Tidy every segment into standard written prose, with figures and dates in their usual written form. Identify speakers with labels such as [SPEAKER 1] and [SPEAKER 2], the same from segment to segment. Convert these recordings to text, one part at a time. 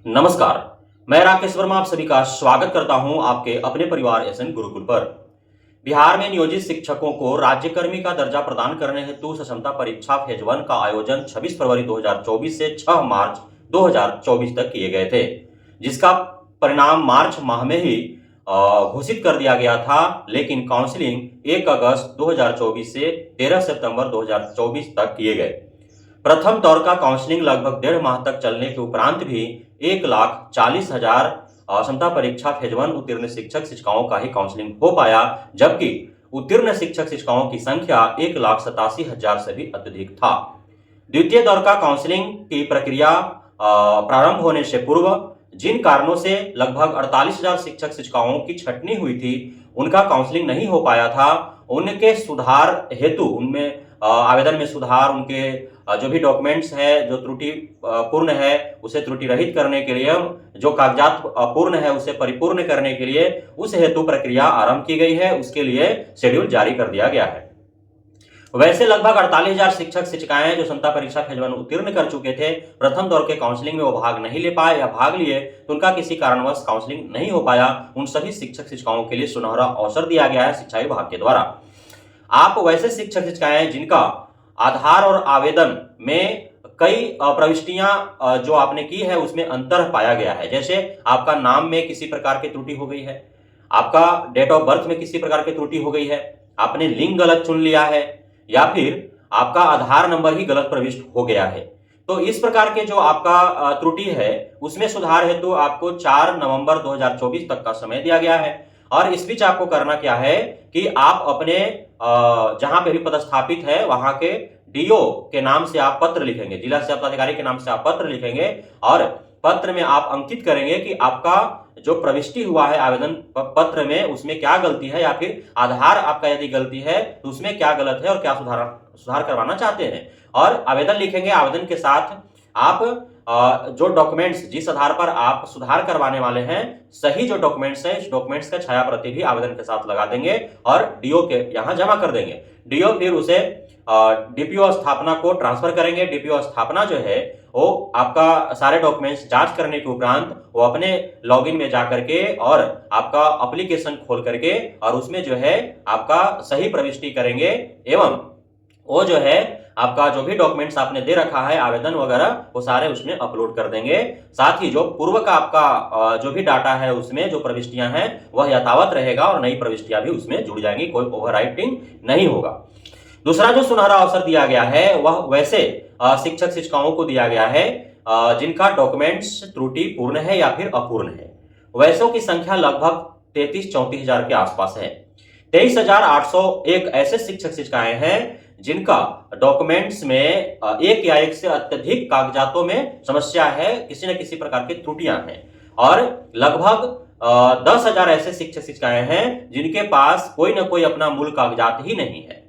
[SPEAKER 1] नमस्कार। मैं राकेश वर्मा आप सभी का स्वागत करता हूं आपके अपने परिवार एसएन गुरुकुल पर। बिहार में नियोजित शिक्षकों को राज्यकर्मी का दर्जा प्रदान करने हेतु सक्षमता परीक्षा फेज 1 का आयोजन 26 फरवरी 2024 से 6 मार्च 2024 तक किए गए थे, जिसका परिणाम मार्च माह में ही घोषित कर दिया गया था। लेकिन काउंसलिंग 1 अगस्त 2024 से 13 सितंबर 2024 तक किए गए। प्रथम दौर का काउंसलिंग लगभग 1.5 माह तक चलने के उपरांत भी 1,40,000 क्षमता परीक्षा फेज 1 उत्तीर्ण शिक्षक शिक्षिकाओं का ही काउंसलिंग हो पाया, जबकि उत्तीर्ण शिक्षक शिक्षिकाओं की संख्या 1,87,000 से भी अत्यधिक था। द्वितीय दौर का काउंसलिंग की प्रक्रिया प्रारंभ होने से पूर्व जिन कारणों से लगभग 48,000 शिक्षक शिक्षिकाओं की छंटनी हुई थी, उनका काउंसलिंग नहीं हो पाया था, उनके सुधार हेतु उनमें आवेदन में सुधार, उनके जो भी डॉक्यूमेंट्स है जो त्रुटि पूर्ण है उसे त्रुटि रहित करने के लिए, जो कागजात पूर्ण है उसे परिपूर्ण करने के लिए उस हेतु प्रक्रिया आरंभ की गई है। उसके लिए शेड्यूल जारी कर दिया गया है। वैसे लगभग 48,000 शिक्षक शिक्षिकाएं जो क्षमता परीक्षा फेज 1 उत्तीर्ण कर चुके थे, प्रथम दौर के काउंसलिंग में वो भाग नहीं ले पाए या भाग लिए तो उनका किसी कारणवश काउंसलिंग नहीं हो पाया। उन सभी शिक्षक शिक्षिकाओं के लिए सुनहरा अवसर दिया गया है शिक्षा विभाग के द्वारा। आप वैसे शिक्षक शिक्षिकाएं जिनका आधार और आवेदन में कई प्रविष्टियां जो आपने की है उसमें अंतर पाया गया है, जैसे आपका नाम में किसी प्रकार की त्रुटि हो गई है, आपका डेट ऑफ बर्थ में किसी प्रकार की त्रुटि हो गई है, आपने लिंग गलत चुन लिया है, या फिर आपका आधार नंबर ही गलत प्रविष्ट हो गया है। तो इस प्रकार के जो आपका त्रुटि है उसमें सुधार हेतु आपको 4 नवंबर 2024 तक का समय दिया गया है। और इस बीच आपको करना क्या है कि आप अपने जहां पे भी पदस्थापित है वहां के डीओ के नाम से आप पत्र लिखेंगे, जिला शिक्षा पदाधिकारी के नाम से आप पत्र लिखेंगे और पत्र में आप अंकित करेंगे कि आपका जो प्रविष्टि हुआ है आवेदन पत्र में उसमें क्या गलती है, या फिर आधार आपका यदि गलती है तो उसमें क्या गलत है और क्या सुधार करवाना चाहते हैं। और आवेदन लिखेंगे, आवेदन के साथ आप जो डॉक्यूमेंट्स जिस आधार पर आप सुधार करवाने वाले हैं, सही जो डॉक्यूमेंट्स हैं इस डॉक्यूमेंट्स का छाया प्रति भी आवेदन के साथ लगा देंगे और डीओ के यहां जमा कर देंगे। डीओ फिर उसे डीपीओ स्थापना को ट्रांसफर करेंगे। डीपीओ स्थापना जो है वो आपका सारे डॉक्यूमेंट्स जांच करने के उपरांत वो अपने लॉगिन में जाकर के और आपका एप्लीकेशन खोल करके और उसमें जो है आपका सही प्रविष्टि करेंगे एवं वो जो है आपका जो भी डॉक्यूमेंट्स आपने दे रखा है आवेदन वगैरह वो सारे उसमें अपलोड कर देंगे। साथ ही जो पूर्व का आपका जो भी डाटा है उसमें जो प्रविष्टियां हैं वह यथावत रहेगा और नई प्रविष्टियां भी उसमें जुड़ जाएंगी, कोई ओवरराइटिंग नहीं होगा। दूसरा जो सुनहरा अवसर दिया गया है वह वैसे शिक्षक शिक्षिकाओं को दिया गया है जिनका डॉक्यूमेंट्स त्रुटि पूर्ण है या फिर अपूर्ण है। वैसों की संख्या लगभग 33-34 हजार के आसपास है। 23,801 ऐसे शिक्षक शिक्षिकाएं हैं जिनका डॉक्यूमेंट्स में एक या एक से अत्यधिक कागजातों में समस्या है, किसी न किसी प्रकार की त्रुटियां हैं। और लगभग 10,000 ऐसे शिक्षक शिक्षिकाएं हैं जिनके पास कोई ना कोई अपना मूल कागजात ही नहीं है।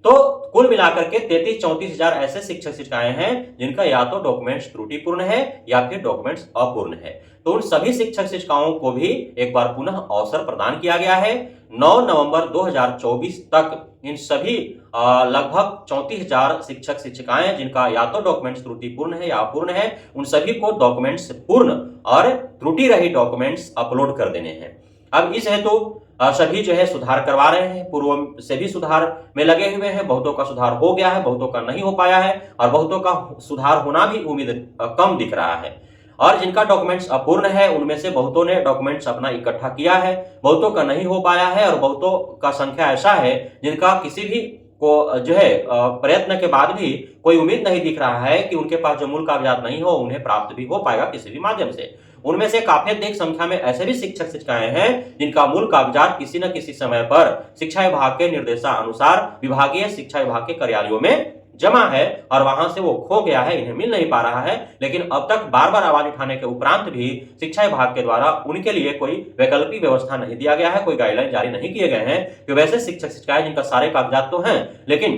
[SPEAKER 1] तो कुल मिलाकर के 33-34 हजार ऐसे शिक्षक शिक्षिकाएं हैं जिनका या तो डॉक्यूमेंट्स त्रुटिपूर्ण है या फिर डॉक्यूमेंट्स अपूर्ण है। तो उन सभी शिक्षक शिक्षिकाओं को भी एक बार पुनः अवसर प्रदान किया गया है। 9 नवंबर 2024 तक इन सभी लगभग 34,000 शिक्षक शिक्षिकाएं जिनका या तो डॉक्यूमेंट्स त्रुटिपूर्ण है या अपूर्ण है, उन सभी को डॉक्यूमेंट्स पूर्ण और त्रुटि रहित डॉक्यूमेंट्स अपलोड कर देने हैं। अब इस हेतु सभी जो है सुधार करवा रहे हैं, पूर्व से भी सुधार में लगे हुए हैं। बहुतों का सुधार हो गया है, बहुतों का नहीं हो पाया है और बहुतों का सुधार होना भी उम्मीद कम दिख रहा है। और जिनका डॉक्यूमेंट्स अपूर्ण है उनमें से बहुतों ने डॉक्यूमेंट्स अपना इकट्ठा किया है, बहुतों का नहीं हो पाया है और बहुतों का संख्या ऐसा है जिनका किसी भी को जो है प्रयत्न के बाद भी कोई उम्मीद नहीं दिख रहा है कि उनके पास जो मूल कागजात नहीं हो उन्हें प्राप्त भी हो पाएगा किसी भी माध्यम से। उनमें से काफी अधिक संख्या में ऐसे भी शिक्षक शिक्षिकाएं हैं जिनका मूल कागजात किसी न किसी समय पर शिक्षा विभाग के निर्देशानुसार विभागीय शिक्षा विभाग के कार्यालयों में जमा है और वहां से वो खो गया है, इन्हें मिल नहीं पा रहा है। लेकिन अब तक बार बार आवाज उठाने के उपरांत भी शिक्षा विभाग के द्वारा उनके लिए कोई वैकल्पिक व्यवस्था नहीं दिया गया है, कोई गाइडलाइन जारी नहीं किए गए हैं कि वैसे शिक्षक शिक्षिकाएं जिनका सारे कागजात तो हैं लेकिन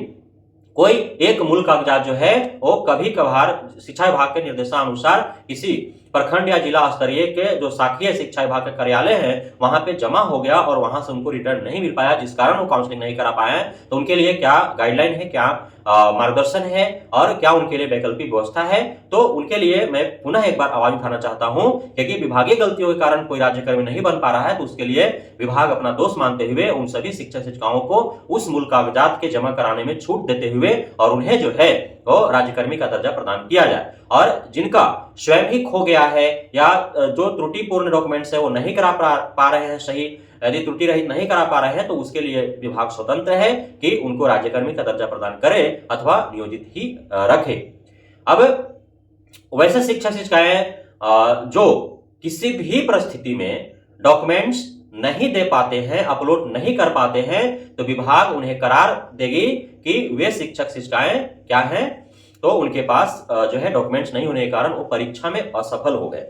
[SPEAKER 1] कोई एक मूल कागजात जो है वो कभी कभार शिक्षा विभाग के निर्देशानुसार किसी प्रखंड या जिला स्तरीय के जो शाखीय शिक्षा विभाग के कार्यालय है वहां पे जमा हो गया और वहां से उनको रिटर्न नहीं मिल पाया, जिस कारण वो काउंसलिंग नहीं करा पाए हैं, तो उनके लिए क्या गाइडलाइन है, क्या मार्गदर्शन है और क्या उनके लिए वैकल्पिक व्यवस्था है। तो उनके लिए मैं पुनः एक बार आवाज उठाना चाहता हूं, क्योंकि विभागीय गलतियों के कारण कोई राज्यकर्मी नहीं बन पा रहा है, तो उसके लिए विभाग अपना दोष मानते हुए उन सभी शिक्षक शिक्षिकाओं को उस मूल कागजात के जमा कराने में छूट देते हुए और उन्हें जो है वो राज्यकर्मी का दर्जा प्रदान किया जाए। और जिनका स्वयं ही खो गया है या जो त्रुटिपूर्ण डॉक्यूमेंट्स है वो नहीं करा पा रहे हैं सही, यदि त्रुटि रहित नहीं करा पा रहे हैं तो उसके लिए विभाग स्वतंत्र है कि उनको राज्यकर्मी का दर्जा प्रदान करे अथवा नियोजित ही रखे। अब वैसे शिक्षक शिक्षिकाएं जो किसी भी परिस्थिति में डॉक्यूमेंट्स नहीं दे पाते हैं, अपलोड नहीं कर पाते हैं, तो विभाग उन्हें करार देगी कि वे शिक्षक शिक्षिकाएं क्या हैं, तो उनके पास जो है डॉक्यूमेंट्स नहीं होने के कारण वो परीक्षा में असफल हो गए।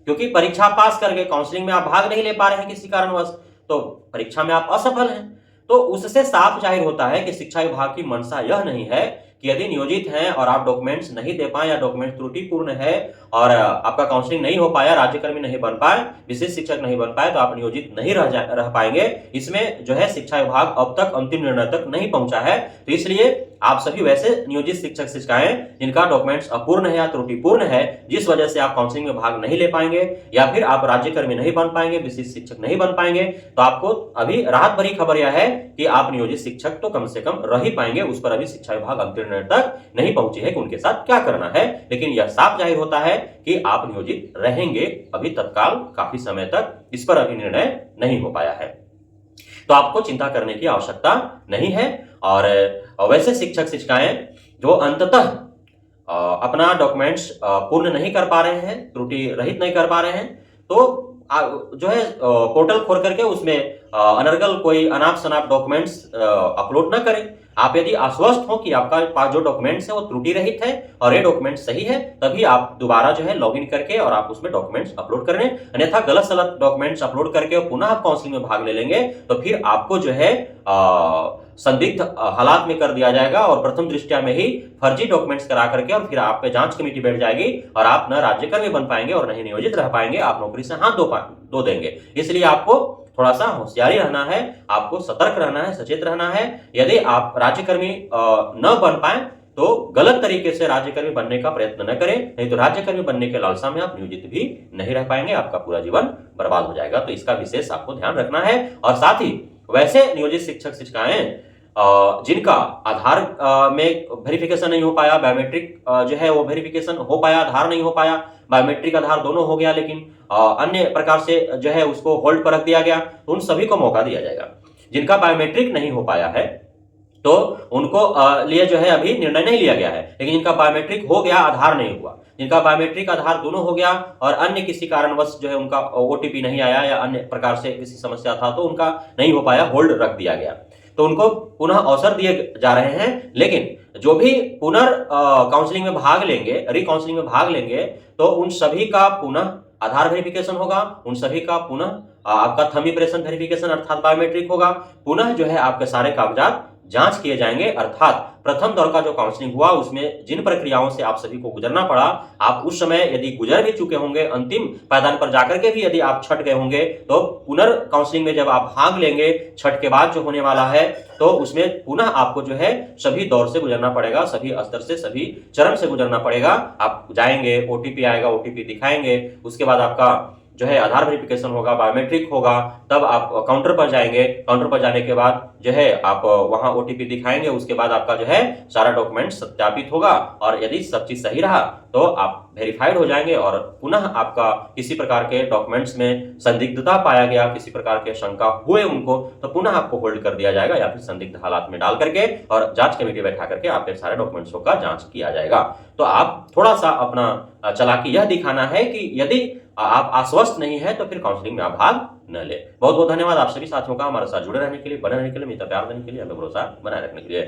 [SPEAKER 1] क्योंकि परीक्षा पास करके काउंसलिंग में आप भाग नहीं ले पा रहे हैं किसी कारणवश, तो परीक्षा में आप असफल हैं। तो उससे साफ जाहिर होता है कि शिक्षा विभाग की मंशा यह नहीं है कि यदि नियोजित हैं और आप डॉक्यूमेंट्स नहीं दे पाए या डॉक्यूमेंट त्रुटिपूर्ण है और आपका काउंसलिंग नहीं हो पाया, राज्यकर्मी नहीं बन पाए, विशेष शिक्षक नहीं बन पाए, तो आप नियोजित नहीं रह पाएंगे। इसमें जो है शिक्षा विभाग अब तक अंतिम निर्णय तक नहीं पहुंचा है। तो इसलिए आप सभी वैसे नियोजित शिक्षक शिक्षिकाएं जिनका डॉक्यूमेंट्स अपूर्ण है या त्रुटिपूर्ण है, जिस वजह से आप काउंसलिंग में भाग नहीं ले पाएंगे या फिर आप राज्यकर्मी नहीं बन पाएंगे, विशेष शिक्षक नहीं बन पाएंगे, तो आपको अभी राहत भरी खबर यह है कि आप नियोजित शिक्षक तो कम से कम रह ही पाएंगे। उस पर अभी शिक्षा विभाग अंतिम निर्णय तक नहीं पहुंची है कि उनके साथ क्या करना है, लेकिन यह साफ जाहिर होता है कि आप नियोजित रहेंगे अभी तत्काल काफी समय तक। इस पर अभी निर्णय नहीं हो पाया है, तो आपको चिंता करने की आवश्यकता नहीं है। और वैसे शिक्षक शिक्षिकाएं जो अंततः अपना डॉक्यूमेंट्स पूर्ण नहीं कर पा रहे हैं, त्रुटि रहित नहीं कर पा रहे हैं, तो जो है पोर्टल खोल करके उसमें अनर्गल कोई अनाप शनाप डॉक्यूमेंट्स अपलोड न करें। आप यदि आश्वस्त हो कि आपका पास जो डॉक्यूमेंट्स है वो त्रुटि रहित है और ये डॉक्यूमेंट्स सही है, तभी आप दोबारा जो है लॉगिन करके और आप उसमें डॉक्यूमेंट्स अपलोड कर लें। अन्यथा गलत सलत डॉक्यूमेंट्स अपलोड करके और पुनः आप काउंसलिंग में भाग ले लेंगे तो फिर आपको जो है संदिग्ध हालात में कर दिया जाएगा और प्रथम दृष्टया में ही फर्जी डॉक्यूमेंट्स करा करके और फिर आप पे जांच कमेटी बैठ जाएगी और आप न राज्यकर्मी बन पाएंगे और नहीं नियोजित रह पाएंगे, आप नौकरी से हाथ धो देंगे। इसलिए आपको थोड़ा सा होशियारी रहना है, आपको सतर्क रहना है, सचेत रहना है। यदि आप राज्यकर्मी न बन पाए तो गलत तरीके से राज्यकर्मी बनने का प्रयत्न न करें, नहीं तो राज्यकर्मी बनने के लालसा में आप नियोजित भी नहीं रह पाएंगे, आपका पूरा जीवन बर्बाद हो जाएगा। तो इसका विशेष आपको ध्यान रखना है। और साथ ही वैसे नियोजित शिक्षक शिक्षिकाएं जिनका आधार में वेरिफिकेशन नहीं हो पाया, बायोमेट्रिक जो है वो वेरिफिकेशन हो पाया, आधार नहीं हो पाया, बायोमेट्रिक आधार दोनों हो गया, लेकिन अन्य प्रकार से जो है उसको होल्ड पर रख दिया गया, तो उन सभी को मौका दिया जाएगा। जिनका बायोमेट्रिक नहीं हो पाया है तो उनको लिए जो है अभी निर्णय नहीं लिया गया है, लेकिन जिनका बायोमेट्रिक हो गया, आधार नहीं हुआ, जिनका बायोमेट्रिक आधार दोनों हो गया और अन्य किसी कारणवश जो है उनका ओटीपी नहीं आया या अन्य प्रकार से किसी समस्या था तो उनका नहीं हो पाया, होल्ड रख दिया गया, तो उनको पुनः अवसर दिए जा रहे हैं। लेकिन जो भी काउंसलिंग में भाग लेंगे, रिकाउंसलिंग में भाग लेंगे, तो उन सभी का पुनः आधार वेरिफिकेशन होगा, उन सभी का पुनः आपका थंब इंप्रेशन वेरिफिकेशन अर्थात बायोमेट्रिक होगा, पुनः जो है आपके सारे कागजात जांच किए जाएंगे। अर्थात प्रथम दौर का जो काउंसलिंग हुआ उसमें जिन प्रक्रियाओं से आप सभी को गुजरना पड़ा, आप उस समय यदि गुजर भी चुके होंगे, अंतिम पायदान पर जाकर के भी यदि आप छट गए होंगे, तो पुनर्काउंसलिंग में जब आप भाग लेंगे छठ के बाद जो होने वाला है, तो उसमें पुनः आपको जो है सभी दौर से गुजरना पड़ेगा, सभी स्तर से, सभी चरण से गुजरना पड़ेगा। आप जाएंगे, ओटीपी आएगा, ओटीपी दिखाएंगे, उसके बाद आपका जो है आधार वेरिफिकेशन होगा, बायोमेट्रिक होगा, तब आप काउंटर पर जाएंगे, काउंटर पर जाने के बाद जो है आप वहां ओटीपी दिखाएंगे, उसके बाद आपका जो है सारा डॉक्यूमेंट सत्यापित होगा और यदि सब चीज सही रहा तो आप वेरीफाइड हो जाएंगे और पुनः आपका किसी प्रकार के डॉक्यूमेंट्स में संदिग्धता पाया गया, किसी प्रकार के शंका हुए उनको, तो पुनः आपको होल्ड कर दिया जाएगा या फिर संदिग्ध हालात में डाल करके और जांच कमेटी बैठा करके आपके सारे डॉक्यूमेंट्सों का जांच किया जाएगा। तो आप थोड़ा सा अपना चालाकी यह दिखाना है कि यदि आप आश्वस्त नहीं है तो फिर काउंसलिंग में आप भाग न ले। बहुत बहुत धन्यवाद आप सभी साथियों का हमारे साथ जुड़े रहने के लिए, बने रहने के लिए, मित्र प्यार देने के लिए, हमें भरोसा बनाए रखने के लिए।